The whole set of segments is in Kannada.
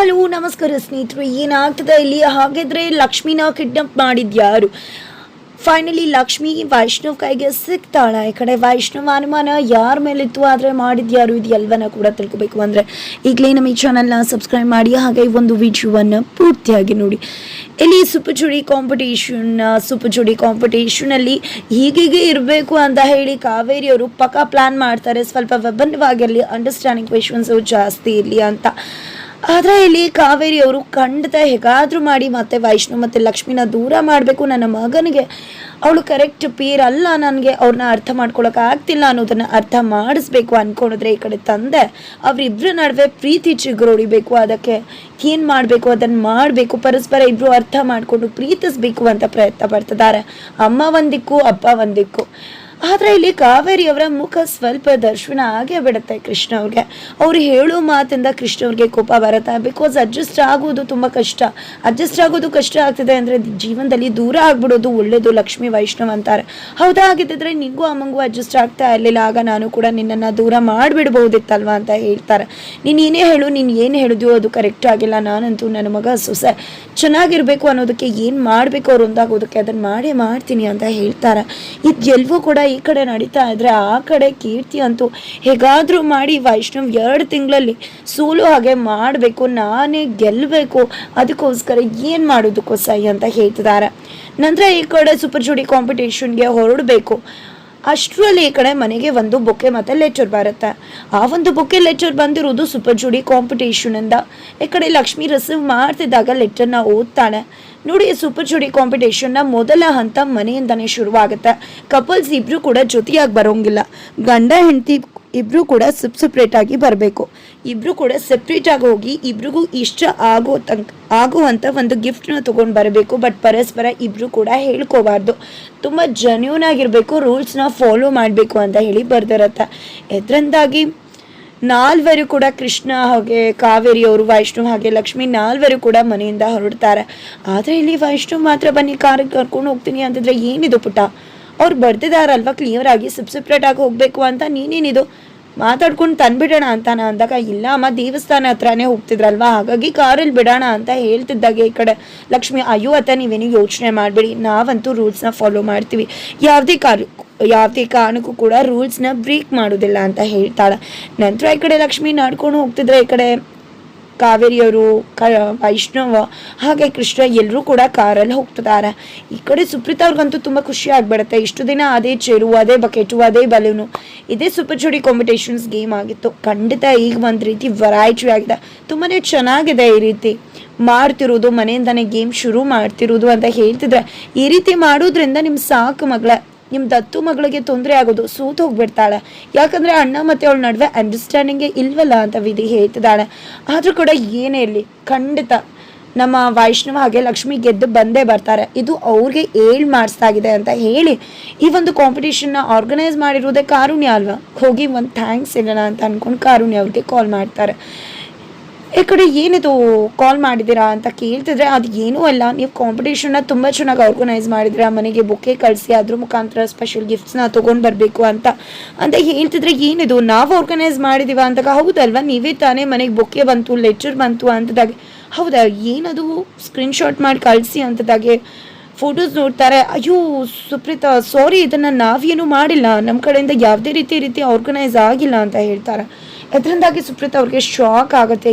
ಹಲೋ ನಮಸ್ಕಾರ ಸ್ನೇಹಿತರು, ಏನಾಗ್ತದೆ ಇಲ್ಲಿ? ಹಾಗಿದ್ರೆ ಲಕ್ಷ್ಮಿನ ಕಿಡ್ನಾಪ್ ಮಾಡಿದ್ಯಾರು? ಫೈನಲಿ ಲಕ್ಷ್ಮಿ ವೈಷ್ಣವ್ ಕೈಗೆ ಸಿಗ್ತಾಳ. ಈ ಕಡೆ ವೈಷ್ಣವ್ ಅನುಮಾನ ಯಾರ ಮೇಲಿತ್ತು, ಆದರೆ ಮಾಡಿದ್ಯಾರು? ಇದು ಎಲ್ಲವನ್ನ ಕೂಡ ತಿಳ್ಕೊಬೇಕು ಅಂದರೆ ಈಗಲೇ ನಮ್ಮ ಈ ಚಾನಲ್ನ ಸಬ್ಸ್ಕ್ರೈಬ್ ಮಾಡಿ, ಹಾಗೆ ಈ ಒಂದು ವಿಡಿಯೋವನ್ನು ಪೂರ್ತಿಯಾಗಿ ನೋಡಿ. ಇಲ್ಲಿ ಸೂಪರ್ ಜೋಡಿ ಕಾಂಪಿಟೇಷನಲ್ಲಿ ಹೀಗೆ ಇರಬೇಕು ಅಂತ ಹೇಳಿ ಕಾವೇರಿ ಅವರು ಪಕ್ಕಾ ಪ್ಲಾನ್ ಮಾಡ್ತಾರೆ. ಸ್ವಲ್ಪ ವಿಭಿನ್ನವಾಗಿ ಅಲ್ಲಿ ಅಂಡರ್ಸ್ಟ್ಯಾಂಡಿಂಗ್ ಕ್ವೆಶನ್ಸು ಜಾಸ್ತಿ ಇರಲಿ ಅಂತ. ಆದರೆ ಇಲ್ಲಿ ಕಾವೇರಿ ಅವರು ಖಂಡಿತ ಹೇಗಾದರೂ ಮಾಡಿ ಮತ್ತೆ ವೈಷ್ಣವ್ ಮತ್ತು ಲಕ್ಷ್ಮಿನ ದೂರ ಮಾಡಬೇಕು. ನನ್ನ ಮಗನಿಗೆ ಅವಳು ಕರೆಕ್ಟ್ ಪೇರ್ ಅಲ್ಲ, ನನಗೆ ಅವ್ರನ್ನ ಅರ್ಥ ಮಾಡ್ಕೊಳಕ್ಕೆ ಆಗ್ತಿಲ್ಲ ಅನ್ನೋದನ್ನು ಅರ್ಥ ಮಾಡಿಸ್ಬೇಕು ಅಂದ್ಕೊಂಡಿದ್ರೆ, ಈ ಕಡೆ ತಂದೆ ಅವರಿಬ್ಬರ ನಡುವೆ ಪ್ರೀತಿ ಚಿಗುರೊಡಿಬೇಕು. ಅದಕ್ಕೆ ಏನು ಮಾಡಬೇಕು ಅದನ್ನು ಮಾಡಬೇಕು, ಪರಸ್ಪರ ಇಬ್ಬರು ಅರ್ಥ ಮಾಡಿಕೊಂಡು ಪ್ರೀತಿಸ್ಬೇಕು ಅಂತ ಪ್ರಯತ್ನ ಪಡ್ತಿದ್ದಾರೆ. ಅಮ್ಮ ಒಂದಿಕ್ಕು, ಅಪ್ಪ ಒಂದಿಕ್ಕು. ಆದರೆ ಇಲ್ಲಿ ಕಾವೇರಿ ಅವರ ಮುಖ ಸ್ವಲ್ಪ ದರ್ಶನ ಆಗೇ ಬಿಡುತ್ತೆ ಕೃಷ್ಣ ಅವ್ರಿಗೆ. ಅವ್ರು ಹೇಳೋ ಮಾತಿಂದ ಕೃಷ್ಣ ಅವ್ರಿಗೆ ಕೋಪ ಬರುತ್ತೆ. ಬಿಕಾಸ್ ಅಡ್ಜಸ್ಟ್ ಆಗೋದು ತುಂಬ ಕಷ್ಟ. ಅಡ್ಜಸ್ಟ್ ಆಗೋದು ಕಷ್ಟ ಆಗ್ತಿದೆ ಅಂದರೆ ಜೀವನದಲ್ಲಿ ದೂರ ಆಗ್ಬಿಡೋದು ಒಳ್ಳೇದು. ಲಕ್ಷ್ಮಿ ವೈಷ್ಣವ್ ಅಂತಾರೆ. ಹೌದಾ, ಆಗಿದ್ದಿದ್ರೆ ನಿಂಗೂ ಅಮ್ಮಂಗೂ ಅಡ್ಜಸ್ಟ್ ಆಗ್ತಾ ಇರಲಿಲ್ಲ, ಆಗ ನಾನು ಕೂಡ ನಿನ್ನನ್ನು ದೂರ ಮಾಡಿಬಿಡ್ಬೋದಿತ್ತಲ್ವ ಅಂತ ಹೇಳ್ತಾರೆ. ನೀನು ಏನೇ ಹೇಳು, ನೀನು ಏನು ಹೇಳಿದ್ಯೋ ಅದು ಕರೆಕ್ಟ್ ಆಗಿಲ್ಲ. ನಾನಂತೂ ನನ್ನ ಮಗ ಸೊಸೆ ಚೆನ್ನಾಗಿರ್ಬೇಕು ಅನ್ನೋದಕ್ಕೆ ಏನು ಮಾಡಬೇಕು ಅವ್ರು ಒಂದಾಗೋದಕ್ಕೆ ಅದನ್ನು ಮಾಡ್ತೀನಿ ಅಂತ ಹೇಳ್ತಾರೆ. ಇದೆಲ್ಲವೂ ಕೂಡ ಈ ಕಡೆ ನಡೀತಾ ಇದ್ರೆ, ಆ ಕಡೆ ಕೀರ್ತಿ ಅಂತೂ ಹೇಗಾದರೂ ಮಾಡಿ ವೈಷ್ಣವ್ 2 ತಿಂಗಳಲ್ಲಿ ಸೋಲು ಹಾಗೆ ಮಾಡಬೇಕು, ನಾನೇ ಗೆಲ್ಲಬೇಕು, ಅದಕ್ಕೋಸ್ಕರ ಏನು ಮಾಡೋದಕ್ಕೋ ಸೈ ಅಂತ ಹೇಳ್ತಿದ್ದಾರೆ. ನಂತರ ಈ ಕಡೆ ಸೂಪರ್ ಜೋಡಿ ಕಾಂಪಿಟೇಷನ್ಗೆ ಹೊರಡಬೇಕು. ಅಷ್ಟರಲ್ಲಿ ಈ ಕಡೆ ಮನೆಗೆ ಒಂದು ಬೊಕ್ಕೆ ಮತ್ತು ಲೆಟರ್ ಬರುತ್ತೆ. ಆ ಒಂದು ಬೊಕ್ಕೆ ಲೆಟರ್ ಬಂದಿರೋದು ಸೂಪರ್ ಜೋಡಿ ಕಾಂಪಿಟೇಷನಿಂದ. ಈ ಕಡೆ ಲಕ್ಷ್ಮಿ ರಿಸೀವ್ ಮಾಡ್ತಿದ್ದಾಗ ಲೆಟರ್ನ ಓದ್ತಾಳೆ. ನೋಡಿ, ಸೂಪರ್ ಜೋಡಿ ಕಾಂಪಿಟೇಷನ್ನ ಮೊದಲ ಹಂತ ಮನೆಯಿಂದನೇ ಶುರುವಾಗುತ್ತೆ. ಕಪಲ್ಸ್ ಇಬ್ಬರು ಕೂಡ ಜೊತೆಯಾಗಿ ಬರೋಂಗಿಲ್ಲ. ಗಂಡ ಹೆಂಡತಿ ಇಬ್ಬರು ಕೂಡ ಸಪ್ರೇಟಾಗಿ ಬರಬೇಕು. ಇಬ್ಬರು ಕೂಡ ಸಪ್ರೇಟಾಗಿ ಹೋಗಿ ಇಬ್ರಿಗೂ ಇಷ್ಟ ಆಗುವಂಥ ಒಂದು ಗಿಫ್ಟ್ನ ತೊಗೊಂಡು ಬರಬೇಕು. ಬಟ್ ಪರಸ್ಪರ ಇಬ್ಬರು ಕೂಡ ಹೇಳ್ಕೋಬಾರ್ದು. ತುಂಬ ಜೆನ್ಯೂನ್ ಆಗಿರಬೇಕು, ರೂಲ್ಸ್ನ ಫಾಲೋ ಮಾಡಬೇಕು ಅಂತ ಹೇಳಿ ಬರ್ದಿರತ್ತೆ. ಇದರಿಂದಾಗಿ 4 ಕೂಡ ಕೃಷ್ಣ ಹಾಗೆ ಕಾವೇರಿ ಅವರು, ವೈಷ್ಣವ್ ಹಾಗೆ ಲಕ್ಷ್ಮಿ 4 ಕೂಡ ಮನೆಯಿಂದ ಹೊರಡ್ತಾರೆ. ಆದರೆ ಇಲ್ಲಿ ವೈಷ್ಣವ್ ಮಾತ್ರ ಬನ್ನಿ ಕಾರಿಗೆ ಕರ್ಕೊಂಡು ಹೋಗ್ತೀನಿ ಅಂತಿದ್ರೆ, ಏನಿದು ಪುಟ್ಟ, ಅವ್ರು ಬರ್ತಿದಾರಲ್ವ ಕ್ಲಿಯರ್ ಆಗಿ ಸಪ್ರೇಟ್ ಆಗಿ ಹೋಗಬೇಕು ಅಂತ, ನೀನೇನಿದು ಮಾತಾಡ್ಕೊಂಡು ತಂದ್ಬಿಡೋಣ ಅಂತಾನ ಅಂದಾಗ, ಇಲ್ಲ ಅಮ್ಮ ದೇವಸ್ಥಾನ ಹತ್ರನೇ ಹೋಗ್ತಿದ್ರಲ್ವ, ಹಾಗಾಗಿ ಕಾರಲ್ಲಿ ಬಿಡೋಣ ಅಂತ ಹೇಳ್ತಿದ್ದಾಗೆ ಈ ಕಡೆ ಲಕ್ಷ್ಮಿ, ಅಯ್ಯೋ ಅತ್ತ ನೀವೇನು ಯೋಚನೆ ಮಾಡಬೇಡಿ, ನಾವಂತೂ ರೂಲ್ಸ್ನ ಫಾಲೋ ಮಾಡ್ತೀವಿ, ಯಾವುದೇ ಕಾರಣಕ್ಕೂ ಕೂಡ ರೂಲ್ಸ್ನ ಬ್ರೇಕ್ ಮಾಡೋದಿಲ್ಲ ಅಂತ ಹೇಳ್ತಾಳೆ. ನಂತರ ಈ ಕಡೆ ಲಕ್ಷ್ಮಿ ನಡ್ಕೊಂಡು ಹೋಗ್ತಿದ್ರೆ, ಈ ಕಡೆ ಕಾವೇರಿಯವರು, ವೈಷ್ಣವ ಹಾಗೆ ಕೃಷ್ಣ ಎಲ್ಲರೂ ಕೂಡ ಕಾರಲ್ಲಿ ಹೋಗ್ತಿದ್ದಾರೆ. ಈ ಕಡೆ ಸುಪ್ರೀತಾ ಅವ್ರಿಗಂತೂ ತುಂಬ ಖುಷಿ ಆಗ್ಬಿಡುತ್ತೆ. ಇಷ್ಟು ದಿನ ಅದೇ ಚೇರು, ಅದೇ ಬಕೆಟು, ಅದೇ ಬಲೂನು, ಇದೇ ಸೂಪರ್ ಜೋಡಿ ಕಾಂಪಿಟೇಷನ್ಸ್ ಗೇಮ್ ಆಗಿತ್ತು. ಖಂಡಿತ ಈಗ ಒಂದು ರೀತಿ ವೆರೈಟಿ ಆಗಿದೆ, ತುಂಬಾ ಚೆನ್ನಾಗಿದೆ ಈ ರೀತಿ ಮಾಡ್ತಿರೋದು, ಮನೆಯಿಂದನೇ ಗೇಮ್ ಶುರು ಮಾಡ್ತಿರೋದು ಅಂತ ಹೇಳ್ತಿದ್ರೆ, ಈ ರೀತಿ ಮಾಡೋದ್ರಿಂದ ನಿಮ್ಮ ಸಾಕು ಮಗಳ, ನಿಮ್ಮ ದತ್ತು ಮಗಳಿಗೆ ತೊಂದರೆ ಆಗೋದು, ಸೋತು ಹೋಗ್ಬಿಡ್ತಾಳೆ. ಯಾಕಂದರೆ ಅಣ್ಣ ಮತ್ತು ಅವಳ ನಡುವೆ ಅಂಡರ್ಸ್ಟ್ಯಾಂಡಿಂಗೇ ಇಲ್ವಲ್ಲ ಅಂತ ವಿಧಿ ಹೇಳ್ತಿದ್ದಾಳೆ. ಆದರೂ ಕೂಡ ಏನೇ ಇರಲಿ, ಖಂಡಿತ ನಮ್ಮ ವೈಷ್ಣವ ಹಾಗೆ ಲಕ್ಷ್ಮಿ ಗೆದ್ದು ಬಂದೇ ಬರ್ತಾರೆ. ಇದು ಅವ್ರಿಗೆ ಮಾಡಿಸ್ತಾಗಿದೆ ಅಂತ ಹೇಳಿ ಈ ಒಂದು ಕಾಂಪಿಟೇಷನ್ನ ಆರ್ಗನೈಸ್ ಮಾಡಿರೋದೇ ಕಾರುಣ್ಯ ಅಲ್ವಾ. ಹೋಗಿ ಒಂದು ಥ್ಯಾಂಕ್ಸ್ ಹೇಳೋಣ ಅಂತ ಅಂದ್ಕೊಂಡು ಕಾರುಣ್ಯ ಅವ್ರಿಗೆ ಕಾಲ್ ಮಾಡ್ತಾರೆ. ಈ ಕಡೆ ಏನಿದು ಕಾಲ್ ಮಾಡಿದ್ದೀರಾ ಅಂತ ಕೇಳ್ತಿದ್ರೆ, ಅದು ಏನೂ ಅಲ್ಲ, ನೀವು ಕಾಂಪಿಟೇಷನ್ನ ತುಂಬ ಚೆನ್ನಾಗಿ ಆರ್ಗನೈಸ್ ಮಾಡಿದ್ರೆ, ಮನೆಗೆ ಬೊಕ್ಕೆ ಕಳಿಸಿ ಅದ್ರ ಮುಖಾಂತರ ಸ್ಪೆಷಲ್ ಗಿಫ್ಟ್ಸ್ನ ತೊಗೊಂಡು ಬರಬೇಕು ಅಂತ ಹೇಳ್ತಿದ್ರೆ, ಏನಿದು ನಾವು ಆರ್ಗನೈಸ್ ಮಾಡಿದ್ದೀವ ಅಂದಾಗ, ಹೌದಲ್ವಾ ನೀವೇ ತಾನೇ ಮನೆಗೆ ಬೊಕ್ಕೆ ಬಂತು, ಲೆಟರ್ ಬಂತು ಅಂತದಾಗೆ, ಹೌದಾ ಏನದು ಸ್ಕ್ರೀನ್ಶಾಟ್ ಮಾಡಿ ಕಳಿಸಿ ಅಂತದಾಗೆ ಫೋಟೋಸ್ ನೋಡ್ತಾರೆ. ಅಯ್ಯೋ ಸುಪ್ರೀತಾ ಸಾರಿ, ಇದನ್ನು ನಾವೇನು ಮಾಡಿಲ್ಲ, ನಮ್ಮ ಕಡೆಯಿಂದ ಯಾವುದೇ ರೀತಿ ಆರ್ಗನೈಸ್ ಆಗಿಲ್ಲ ಅಂತ ಹೇಳ್ತಾರೆ. ಇದರಿಂದಾಗಿ ಸುಪ್ರೀತಾ ಅವ್ರಿಗೆ ಶಾಕ್ ಆಗುತ್ತೆ.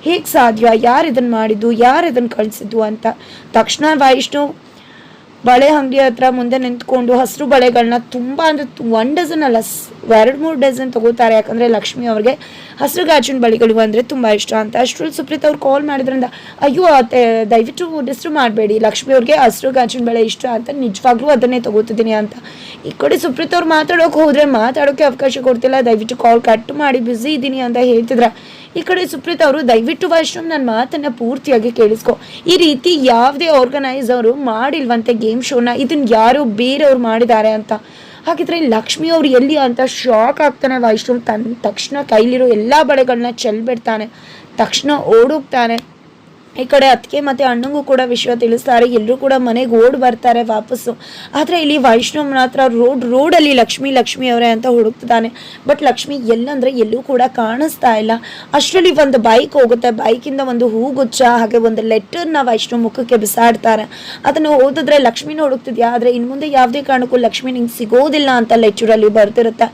ಹೇಗೆ ಸಾಧ್ಯ, ಯಾರು ಇದನ್ನು ಮಾಡಿದ್ದು, ಯಾರು ಇದನ್ನು ಕಳಿಸಿದ್ದು ಅಂತ. ತಕ್ಷಣ ವೈಷ್ಣವ್ ಬಳೆ ಅಂಗಡಿ ಹತ್ರ ಮುಂದೆ ನಿಂತ್ಕೊಂಡು ಹಸಿರು ಬಳೆಗಳನ್ನ ತುಂಬ ಅಂದರೆ 1 ಡಜನ್ ಅಲ್ಲ 2-3 ಡಜನ್ ತಗೋತಾರೆ. ಯಾಕಂದರೆ ಲಕ್ಷ್ಮಿ ಅವ್ರಿಗೆ ಹಸಿರು ಗಾಜಿನ ಬಳೆಗಳು ಅಂದರೆ ತುಂಬ ಇಷ್ಟ ಅಂತ. ಅಷ್ಟರಲ್ಲಿ ಸುಪ್ರೀತಾ ಅವ್ರು ಕಾಲ್ ಮಾಡಿದ್ರಿಂದ, ಅಯ್ಯೋ ದಯವಿಟ್ಟು ಡಿಸ್ಟರ್ಬ್ ಮಾಡಬೇಡಿ, ಲಕ್ಷ್ಮಿ ಅವ್ರಿಗೆ ಹಸಿರು ಗಾಜಿನ ಬಳೆ ಇಷ್ಟ ಅಂತ, ನಿಜವಾಗ್ಲೂ ಅದನ್ನೇ ತಗೋತಿದ್ದೀನಿ ಅಂತ. ಈ ಕಡೆ ಸುಪ್ರೀತಾ ಅವ್ರು ಮಾತಾಡೋಕೆ ಹೋದರೆ ಮಾತಾಡೋಕ್ಕೆ ಅವಕಾಶ ಕೊಡ್ತಿಲ್ಲ, ದಯವಿಟ್ಟು ಕಾಲ್ ಕಟ್ ಮಾಡಿ ಬ್ಯುಸಿ ಇದ್ದೀನಿ ಅಂತ ಹೇಳ್ತಿದ್ರೆ, ಈ ಕಡೆ ಸುಪ್ರೀತಾ ಅವರು, ದಯವಿಟ್ಟು ವೈಷ್ಣವ್ ನನ್ನ ಮಾತನ್ನು ಪೂರ್ತಿಯಾಗಿ ಕೇಳಿಸ್ಕೊ, ಈ ರೀತಿ ಯಾವುದೇ ಆರ್ಗನೈಸರು ಮಾಡಿಲ್ವಂತೆ ಗೇಮ್ ಶೋನ, ಇದನ್ನು ಯಾರೋ ಬೇರೆಯವ್ರು ಮಾಡಿದ್ದಾರೆ ಅಂತ. ಹಾಗಿದ್ರೆ ಲಕ್ಷ್ಮಿ ಅವ್ರು ಎಲ್ಲಿ ಅಂತ ಶಾಕ್ ಆಗ್ತಾನೆ ವೈಷ್ಣವ್. ತಕ್ಷಣ ಕೈಲಿರೋ ಎಲ್ಲ ಬಳೆಗಳನ್ನ ಚೆಲ್ಬಿಡ್ತಾನೆ. ತಕ್ಷಣ ಓಡೋಗ್ತಾನೆ. ಈ ಕಡೆ ಅತ್ತಿಗೆ ಮತ್ತು ಅಣ್ಣಂಗೂ ಕೂಡ ವಿಷಯ ತಿಳಿಸ್ತಾರೆ. ಎಲ್ಲರೂ ಕೂಡ ಮನೆಗೆ ಓಡಿ ಬರ್ತಾರೆ ವಾಪಸ್ಸು. ಆದರೆ ಇಲ್ಲಿ ವೈಷ್ಣವ್ ಮಾತ್ರ ರೋಡಲ್ಲಿ ಲಕ್ಷ್ಮಿ ಅವರೇ ಅಂತ ಹುಡುಕ್ತಿದ್ದಾನೆ. ಬಟ್ ಲಕ್ಷ್ಮಿ ಎಲ್ಲಂದರೆ ಎಲ್ಲೂ ಕೂಡ ಕಾಣಿಸ್ತಾ ಇಲ್ಲ. ಅಷ್ಟರಲ್ಲಿ ಒಂದು ಬೈಕ್ ಹೋಗುತ್ತೆ. ಬೈಕಿಂದ ಒಂದು ಹೂಗುಚ್ಛ ಹಾಗೆ ಒಂದು ಲೆಟರ್ನ ವೈಷ್ಣವ್ ಮುಖಕ್ಕೆ ಬಿಸಾಡ್ತಾರೆ. ಅದನ್ನು ಓದಿದ್ರೆ ಲಕ್ಷ್ಮಿನ ಹುಡುಕ್ತಿದ್ಯಾ, ಆದರೆ ಇನ್ನು ಮುಂದೆ ಯಾವುದೇ ಕಾರಣಕ್ಕೂ ಲಕ್ಷ್ಮಿ ನಿಂಗೆ ಸಿಗೋದಿಲ್ಲ ಅಂತ ಲೆಟರಲ್ಲಿ ಬರ್ತಿರುತ್ತೆ.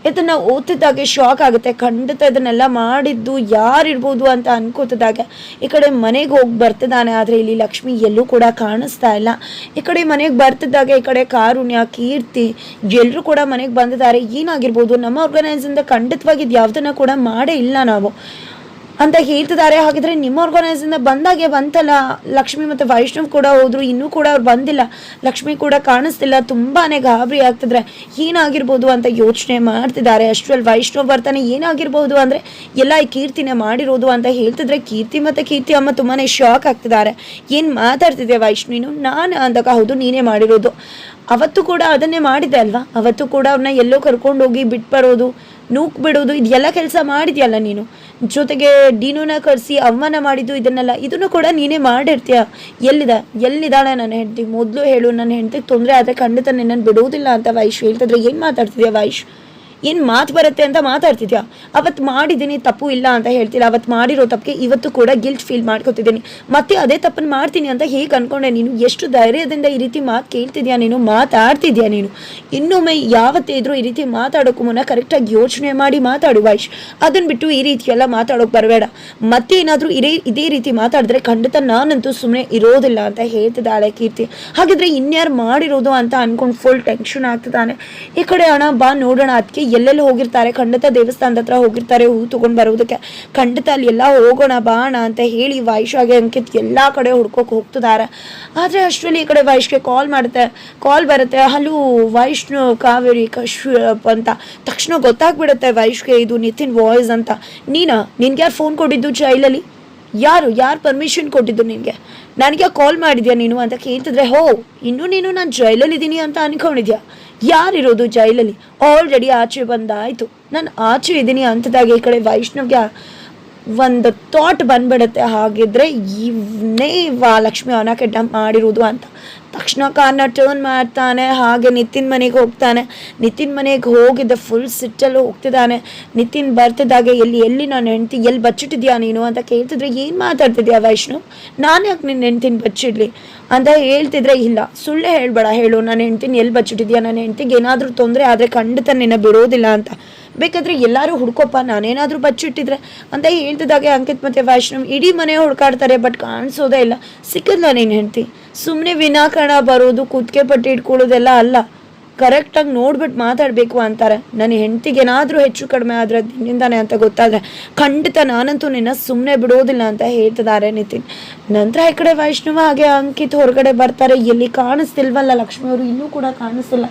ಇದನ್ನು ಓದ್ತಿದ್ದಾಗೆ ಶಾಕ್ ಆಗುತ್ತೆ. ಖಂಡಿತ ಇದನ್ನೆಲ್ಲ ಮಾಡಿದ್ದು ಯಾರಿರ್ಬೋದು ಅಂತ ಅನ್ಕೋತಿದ್ದಾಗೆ ಈ ಕಡೆ ಮನೆಗೆ ಹೋಗಿ ಬರ್ತಿದ್ದಾನೆ. ಆದರೆ ಇಲ್ಲಿ ಲಕ್ಷ್ಮಿ ಎಲ್ಲೂ ಕೂಡ ಕಾಣಿಸ್ತಾ ಇಲ್ಲ. ಈ ಕಡೆ ಮನೆಗೆ ಬರ್ತಿದ್ದಾಗ ಈ ಕಡೆ ಕಾರುಣ್ಯ, ಕೀರ್ತಿ ಎಲ್ಲರೂ ಕೂಡ ಮನೆಗೆ ಬಂದಿದ್ದಾರೆ. ಏನಾಗಿರ್ಬೋದು, ನಮ್ಮ ಆರ್ಗನೈಸಿಂದ ಖಂಡಿತವಾಗಿ ಇದು ಯಾವುದನ್ನು ಕೂಡ ಮಾಡೇ ಇಲ್ಲ ನಾವು ಅಂತ ಹೇಳ್ತಿದ್ದಾರೆ. ಹಾಗಿದ್ರೆ ನಿಮ್ಮ ಆರ್ಗನೈಸಿಂದ ಬಂದಾಗೆ ಬಂತಲ್ಲ, ಲಕ್ಷ್ಮಿ ಮತ್ತು ವೈಷ್ಣವ್ ಕೂಡ ಹೋದ್ರು, ಇನ್ನೂ ಕೂಡ ಅವ್ರು ಬಂದಿಲ್ಲ, ಲಕ್ಷ್ಮಿ ಕೂಡ ಕಾಣಿಸ್ತಿಲ್ಲ, ತುಂಬಾ ಗಾಬರಿ ಆಗ್ತಿದ್ರೆ ಏನಾಗಿರ್ಬೋದು ಅಂತ ಯೋಚನೆ ಮಾಡ್ತಿದ್ದಾರೆ. ಅಷ್ಟರಲ್ಲಿ ವೈಷ್ಣವ್ ಬರ್ತಾನೆ. ಏನಾಗಿರ್ಬೋದು ಅಂದರೆ ಎಲ್ಲ ಈ ಕೀರ್ತಿನೇ ಮಾಡಿರೋದು ಅಂತ ಹೇಳ್ತಿದ್ರೆ ಕೀರ್ತಿ ಮತ್ತು ಕೀರ್ತಿ ಅಮ್ಮ ತುಂಬಾ ಶಾಕ್ ಆಗ್ತಿದ್ದಾರೆ. ಏನು ಮಾತಾಡ್ತಿದ್ದೆ ವೈಷ್ಣವಿನು? ನಾನು ಅಂದಾಗ ಹೌದು ನೀನೇ ಮಾಡಿರೋದು. ಅವತ್ತು ಕೂಡ ಅದನ್ನೇ ಮಾಡಿದೆ ಅಲ್ವಾ, ಅವತ್ತು ಕೂಡ ಅವ್ರನ್ನ ಎಲ್ಲೋ ಕರ್ಕೊಂಡೋಗಿ ಬಿಟ್ಬರೋದು, ನೂಕ್ ಬಿಡೋದು, ಇದೆಲ್ಲ ಕೆಲಸ ಮಾಡಿದ್ಯಲ್ಲ ನೀನು. ಜೊತೆಗೆ ಡೀನುನ ಕರೆಸಿ ಅವಮಾನ ಮಾಡಿದ್ದು ಇದನ್ನು ಕೂಡ ನೀನೇ ಮಾಡಿರ್ತೀಯ. ಎಲ್ಲಿದ್ದಾಳೆ ನನ್ನ ಹೆಂಡತಿ? ಮೊದಲು ಹೇಳು, ನನ್ನ ಹೆಂಡತಿಗೆ ತೊಂದರೆ ಆದರೆ ಖಂಡಿತ ನಿನ್ನನ್ನು ಬಿಡೋದಿಲ್ಲ ಅಂತ ವೈಶ್ ಹೇಳ್ತಿದ್ರೆ ಏನು ಮಾತಾಡ್ತಿದ್ಯಾ ವೈಶ್? ಏನು ಮಾತು ಬರುತ್ತೆ ಅಂತ ಮಾತಾಡ್ತಿದ್ಯಾ? ಅವತ್ತು ಮಾಡಿದ್ದೀನಿ, ತಪ್ಪು ಇಲ್ಲ ಅಂತ ಹೇಳ್ತಿಲ್ಲ. ಅವತ್ತು ಮಾಡಿರೋ ತಪ್ಪಿಗೆ ಇವತ್ತು ಕೂಡ ಗಿಲ್ಟ್ ಫೀಲ್ ಮಾಡ್ಕೊತಿದ್ದೀನಿ. ಮತ್ತೆ ಅದೇ ತಪ್ಪನ್ನು ಮಾಡ್ತೀನಿ ಅಂತ ಹೇಗೆ ಅನ್ಕೊಂಡೆ ನೀನು? ಎಷ್ಟು ಧೈರ್ಯದಿಂದ ಈ ರೀತಿ ಮಾತು ಕೇಳ್ತಿದ್ಯಾ ನೀನು, ಮಾತಾಡ್ತಿದ್ಯಾ ನೀನು? ಇನ್ನೊಮ್ಮೆ ಯಾವತ್ತೇ ಇದ್ರೂ ಈ ರೀತಿ ಮಾತಾಡೋಕ್ಕೂ ಮುನ್ನ ಕರೆಕ್ಟಾಗಿ ಯೋಚನೆ ಮಾಡಿ ಮಾತಾಡು ವೈಶ್. ಅದನ್ನು ಬಿಟ್ಟು ಈ ರೀತಿ ಎಲ್ಲ ಮಾತಾಡೋಕೆ ಬರಬೇಡ. ಮತ್ತೆ ಏನಾದರೂ ಇದೇ ರೀತಿ ಮಾತಾಡಿದ್ರೆ ಖಂಡಿತ ನಾನಂತೂ ಸುಮ್ಮನೆ ಇರೋದಿಲ್ಲ ಅಂತ ಹೇಳ್ತಿದ್ದಾಳೆ ಕೀರ್ತಿ. ಹಾಗಿದ್ರೆ ಇನ್ಯಾರು ಮಾಡಿರೋದು ಅಂತ ಅನ್ಕೊಂಡು ಫುಲ್ ಟೆನ್ಷನ್ ಆಗ್ತಿದ್ದಾನೆ. ಈ ಕಡೆ ಅಣ್ಣ ಬಾ ನೋಡೋಣ, ಅದಕ್ಕೆ ಎಲ್ಲೆಲ್ಲಿ ಹೋಗಿರ್ತಾರೆ, ಖಂಡಿತ ದೇವಸ್ಥಾನದ ಹತ್ರ ಹೋಗಿರ್ತಾರೆ ಹೂ ತಗೊಂಡು ಬರೋದಕ್ಕೆ, ಖಂಡಿತ ಅಲ್ಲಿ ಎಲ್ಲ ಹೋಗೋಣ ಬಾಣ ಅಂತ ಹೇಳಿ ವೈಶಾಗೆ ಅಂಕಿತ್ ಎಲ್ಲ ಕಡೆ ಹುಡ್ಕೋಕೆ ಹೋಗ್ತಿದ್ದಾರೆ. ಆದರೆ ಅಷ್ಟರಲ್ಲಿ ಈ ಕಡೆ ವೈಶ್ಗೆ ಕಾಲ್ ಬರುತ್ತೆ. ಹಲೋ ವೈಷ್ಣು, ಕಾವೇರಿ, ಕಶ್ಯಪ್ ಅಂತ ತಕ್ಷಣ ಗೊತ್ತಾಗ್ಬಿಡುತ್ತೆ ವೈಶ್ಗೆ ಇದು ನಿತಿನ್ ವಾಯ್ಸ್ ಅಂತ. ನಿನ್ಗೆ ಯಾರು ಫೋನ್ ಕೊಟ್ಟಿದ್ದು ಜೈಲಲ್ಲಿ? ಯಾರು ಪರ್ಮಿಷನ್ ಕೊಟ್ಟಿದ್ದು ನಿನಗೆ? ನನಗೆ ಕಾಲ್ ಮಾಡಿದ್ಯಾ ನೀನು ಅಂತ ಕೇಳ್ತಿದ್ರೆ, ಇನ್ನೂ ನೀನು ನಾನು ಜೈಲಲ್ಲಿದ್ದೀನಿ ಅಂತ ಅನ್ಕೊಂಡಿದ್ಯಾ? ಯಾರಿರೋದು ಜೈಲಲ್ಲಿ? ಆಲ್ರೆಡಿ ಆಚೆ ಬಂದಾಯಿತು, ನಾನು ಆಚೆ ಇದ್ದೀನಿ ಅಂತದಾಗ ಈ ಕಡೆ ವೈಷ್ಣವ್ಗೆ ಒಂದು ಥಾಟ್ ಬಂದ್ಬಿಡುತ್ತೆ, ಹಾಗಿದ್ರೆ ಇವನೇ ಲಕ್ಷ್ಮಿ ಅವನ ಡಂಪ್ ಮಾಡಿರೋದು ಅಂತ. ತಕ್ಷಣ ಕಾರ್ನ ಟರ್ನ್ ಮಾಡ್ತಾನೆ. ಹಾಗೆ ನಿತಿನ್ ಮನೆಗೆ ಹೋಗ್ತಾನೆ. ನಿತಿನ್ ಮನೆಗೆ ಹೋಗಿದ್ದ ಫುಲ್ ಸಿಟ್ಟಲ್ಲಿ ಹೋಗ್ತಿದ್ದಾನೆ. ನಿತಿನ್ ಬರ್ತಿದ್ದಾಗೆ ಎಲ್ಲಿ ನಾನು ಹೆಂಡ್ತಿ ಎಲ್ಲಿ ಬಚ್ಚಿಟ್ಟಿದ್ಯಾ ನೀನು ಅಂತ ಕೇಳ್ತಿದ್ರೆ, ಏನು ಮಾತಾಡ್ತಿದ್ಯಾ ವೈಷ್ಣವ್? ನಾನು ಯಾಕೆ ನಿನ್ನ ಹೆಂಡ್ತಿನ ಬಚ್ಚಿಡ್ಲಿ ಅಂತ ಹೇಳ್ತಿದ್ರೆ, ಇಲ್ಲ ಸುಳ್ಳೇ ಹೇಳ್ಬೇಡ, ಹೇಳು ನನ್ನ ಹೆಂಡ್ತಿನ ಎಲ್ಲಿ ಬಚ್ಚಿಟ್ಟಿದ್ಯಾ? ನನ್ನ ಹೆಂಡ್ತಿಗೆ ಏನಾದರೂ ತೊಂದರೆ ಆದರೆ ಖಂಡಿತ ನಿನ್ನ ಬಿಡೋದಿಲ್ಲ ಅಂತ. ಬೇಕಾದರೆ ಎಲ್ಲರೂ ಹುಡ್ಕೊಪ್ಪ, ನಾನೇನಾದರೂ ಬಚ್ಚಿಟ್ಟಿದ್ರೆ ಅಂತ ಹೇಳ್ತಿದ್ದಾಗೆ ಅಂಕಿತ್ ಮತ್ತು ವೈಷ್ಣವ್ ಇಡೀ ಮನೆ ಹುಡ್ಕಾಡ್ತಾರೆ. ಬಟ್ ಕಾಣಿಸೋದೇ ಇಲ್ಲ. ಸಿಕ್ಕಿದ್ಲ ನೀನು ಹೆಂಡ್ತಿ? ಸುಮ್ಮನೆ ವಿನಾಕಾರಣ ಬರೋದು, ಕುತ್ತಿಗೆ ಪಟ್ಟಿ ಇಟ್ಕೊಳ್ಳೋದೆಲ್ಲ ಅಲ್ಲ, ಕರೆಕ್ಟಾಗಿ ನೋಡ್ಬಿಟ್ಟು ಮಾತಾಡಬೇಕು ಅಂತಾರೆ. ನನ್ನ ಹೆಂಡ್ತಿಗೆ ಏನಾದರೂ ಹೆಚ್ಚು ಕಡಿಮೆ ಆದರೆ ನಿನ್ನಿಂದಾನೆ ಅಂತ ಗೊತ್ತಾದರೆ ಖಂಡಿತ ನಾನಂತೂ ನಿನ್ನ ಸುಮ್ಮನೆ ಬಿಡೋದಿಲ್ಲ ಅಂತ ಹೇಳ್ತಿದ್ದಾರೆ ನಿತಿನ್. ನಂತರ ಈ ಕಡೆ ವೈಷ್ಣವ ಹಾಗೆ ಅಂಕಿತ್ ಹೊರಗಡೆ ಬರ್ತಾರೆ. ಎಲ್ಲಿ ಕಾಣಿಸ್ತಿಲ್ವಲ್ಲ ಲಕ್ಷ್ಮಿಯವರು, ಇನ್ನೂ ಕೂಡ ಕಾಣಿಸ್ತಿಲ್ಲ.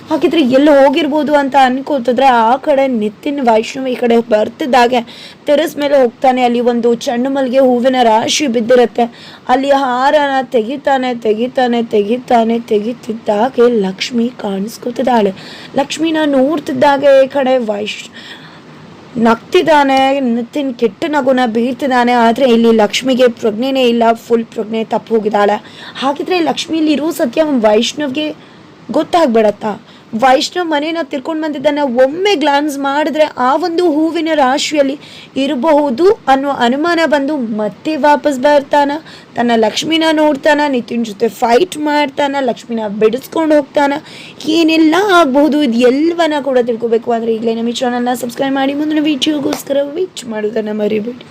ಹಾಗಿದ್ರೆ ಎಲ್ಲಿ ಹೋಗಿರ್ಬೋದು ಅಂತ ಅನ್ಕೋತಿದ್ರೆ ಆ ಕಡೆ ನಿತಿನ್ ವೈಷ್ಣವ ಈ ಕಡೆ ಬರ್ತಿದ್ದಾಗೆ ಟೆರೆಸ್ ಮೇಲೆ ಹೋಗ್ತಾನೆ. ಅಲ್ಲಿ ಒಂದು ಚೆಂಡು ಮಲ್ಲಿಗೆ ಹೂವಿನ ರಾಶಿ ಬಿದ್ದಿರುತ್ತೆ. ಅಲ್ಲಿ ಹಾರನ ತೆಗಿತಾನೆ ಲಕ್ಷ್ಮಿ ಕಾಣಿಸ್ಕೊತಿದ್ದಾಳೆ. ಲಕ್ಷ್ಮಿನ ನೋಡ್ತಿದ್ದಾಗೆ ಈ ಕಡೆ ನಗ್ತಿದ್ದಾನೆ. ನಿತಿನ್ ಕೆಟ್ಟ ನಗುನ ಬೀರ್ತಿದ್ದಾನೆ. ಆದರೆ ಇಲ್ಲಿ ಲಕ್ಷ್ಮಿಗೆ ಪ್ರಜ್ಞೆನೇ ಇಲ್ಲ, ಫುಲ್ ಪ್ರಜ್ಞೆ ತಪ್ಪು ಹೋಗಿದ್ದಾಳೆ. ಹಾಗಿದ್ರೆ ಲಕ್ಷ್ಮಿಯಲ್ಲಿ ಇರೋ ಸತ್ಯ ವೈಷ್ಣವ್ಗೆ ಗೊತ್ತಾಗ್ಬಿಡತ್ತಾ? ವೈಷ್ಣವ್ ಮನೇನ ತಿರ್ಕೊಂಡು ಬಂದಿದ್ದಾನೆ. ಒಮ್ಮೆ ಗ್ಲಾನ್ಸ್ ಮಾಡಿದ್ರೆ ಆ ಒಂದು ಹೂವಿನ ರಾಶಿಯಲ್ಲಿ ಇರಬಹುದು ಅನ್ನೋ ಅನುಮಾನ ಬಂದು ಮತ್ತೆ ವಾಪಸ್ ಬರ್ತಾನ. ತನ್ನ ಲಕ್ಷ್ಮಿನ ನೋಡ್ತಾನ, ನಿತಿನ್ ಜೊತೆ ಫೈಟ್ ಮಾಡ್ತಾನ, ಲಕ್ಷ್ಮಿನ ಬಿಡಿಸ್ಕೊಂಡು ಹೋಗ್ತಾನ. ಏನೆಲ್ಲ ಆಗಬಹುದು ಇದು ಎಲ್ಲವನ್ನ ಕೂಡ ತಿಳ್ಕೊಬೇಕು ಅಂದರೆ ಈಗಲೇ ನಮ್ಮ ಚಾನಲ್ನ ಸಬ್ಸ್ಕ್ರೈಬ್ ಮಾಡಿ ಮುಂದಿನ ವಿಡಿಯೋಗೋಸ್ಕರ ವೇಟ್ ಮಾಡೋದನ್ನು ಮರಿಬೇಡಿ.